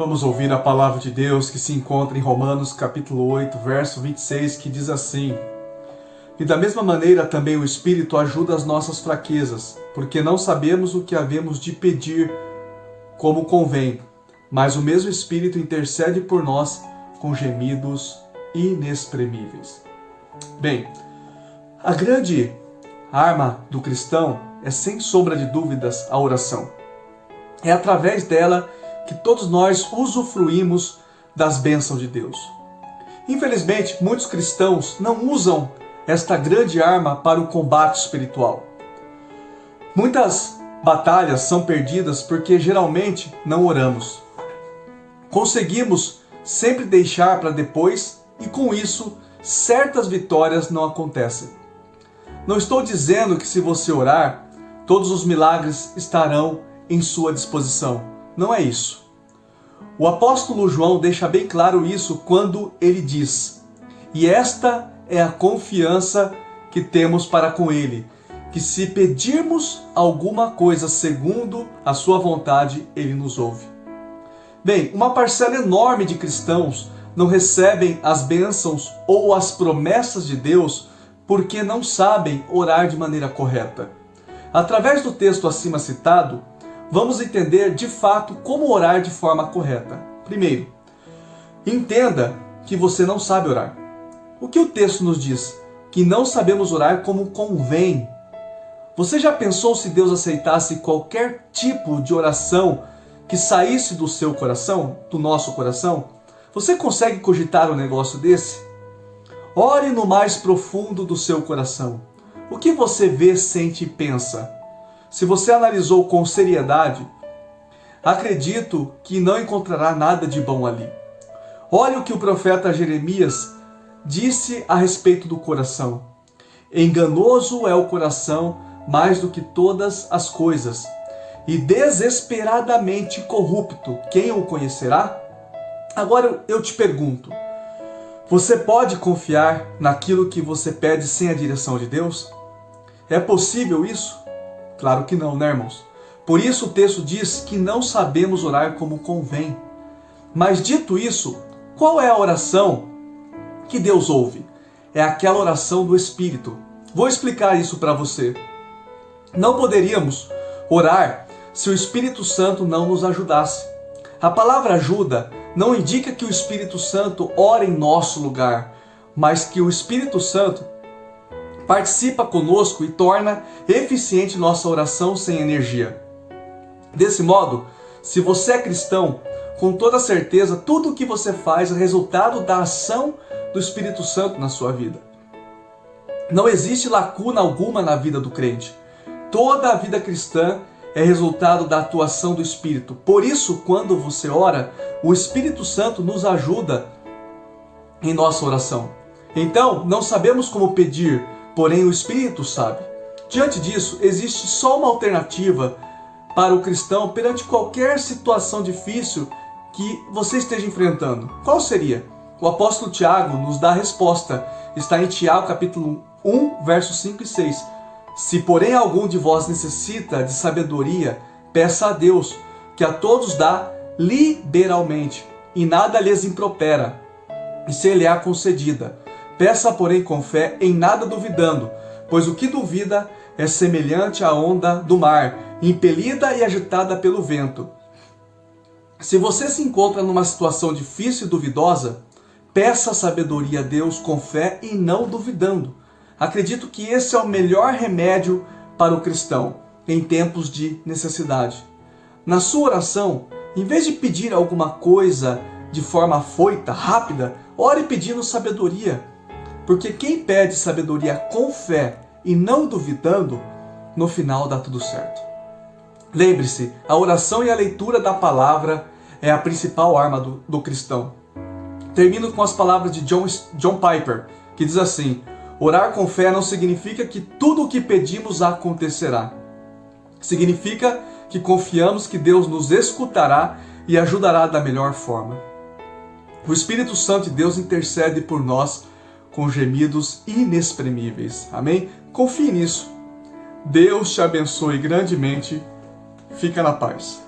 Vamos ouvir a palavra de Deus que se encontra em Romanos capítulo 8, verso 26, que diz assim: E da mesma maneira também o Espírito ajuda as nossas fraquezas, porque não sabemos o que havemos de pedir como convém, mas o mesmo Espírito intercede por nós com gemidos inexprimíveis. Bem, a grande arma do cristão é, sem sombra de dúvidas, a oração. É através dela que todos nós usufruímos das bênçãos de Deus. Infelizmente, muitos cristãos não usam esta grande arma para o combate espiritual. Muitas batalhas são perdidas porque geralmente não oramos. Conseguimos sempre deixar para depois e com isso certas vitórias não acontecem. Não estou dizendo que se você orar, todos os milagres estarão em sua disposição. Não é isso. O apóstolo João deixa bem claro isso quando ele diz: E esta é a confiança que temos para com ele, que se pedirmos alguma coisa segundo a sua vontade, ele nos ouve. Bem, uma parcela enorme de cristãos não recebem as bênçãos ou as promessas de Deus porque não sabem orar de maneira correta. Através do texto acima citado, vamos entender de fato como orar de forma correta. Primeiro, entenda que você não sabe orar. O que o texto nos diz? Que não sabemos orar como convém. Você já pensou se Deus aceitasse qualquer tipo de oração que saísse do seu coração, do nosso coração? Você consegue cogitar um negócio desse? Ore no mais profundo do seu coração. O que você vê, sente e pensa? Se você analisou com seriedade, acredito que não encontrará nada de bom ali. Olha o que o profeta Jeremias disse a respeito do coração. Enganoso é o coração mais do que todas as coisas, e desesperadamente corrupto. Quem o conhecerá? Agora eu te pergunto, você pode confiar naquilo que você pede sem a direção de Deus? É possível isso? Claro que não, né, irmãos? Por isso o texto diz que não sabemos orar como convém. Mas dito isso, qual é a oração que Deus ouve? É aquela oração do Espírito. Vou explicar isso para você. Não poderíamos orar se o Espírito Santo não nos ajudasse. A palavra ajuda não indica que o Espírito Santo ora em nosso lugar, mas que o Espírito Santo participa conosco e torna eficiente nossa oração sem energia. Desse modo, se você é cristão, com toda certeza, tudo o que você faz é resultado da ação do Espírito Santo na sua vida. Não existe lacuna alguma na vida do crente. Toda a vida cristã é resultado da atuação do Espírito. Por isso, quando você ora, o Espírito Santo nos ajuda em nossa oração. Então, não sabemos como pedir, porém o Espírito sabe. Diante disso, existe só uma alternativa para o cristão perante qualquer situação difícil que você esteja enfrentando. Qual seria? O apóstolo Tiago nos dá a resposta. Está em Tiago capítulo 1, versos 5 e 6. Se porém algum de vós necessita de sabedoria, peça a Deus, que a todos dá liberalmente, e nada lhes impropera, e se lhe é concedida. Peça, porém, com fé, em nada duvidando, pois o que duvida é semelhante à onda do mar, impelida e agitada pelo vento. Se você se encontra numa situação difícil e duvidosa, peça sabedoria a Deus com fé e não duvidando. Acredito que esse é o melhor remédio para o cristão em tempos de necessidade. Na sua oração, em vez de pedir alguma coisa de forma afoita, rápida, ore pedindo sabedoria. Porque quem pede sabedoria com fé e não duvidando, no final dá tudo certo. Lembre-se, a oração e a leitura da palavra é a principal arma do cristão. Termino com as palavras de John Piper, que diz assim: orar com fé não significa que tudo o que pedimos acontecerá. Significa que confiamos que Deus nos escutará e ajudará da melhor forma. O Espírito Santo de Deus intercede por nós com gemidos inexprimíveis. Amém? Confie nisso. Deus te abençoe grandemente. Fica na paz.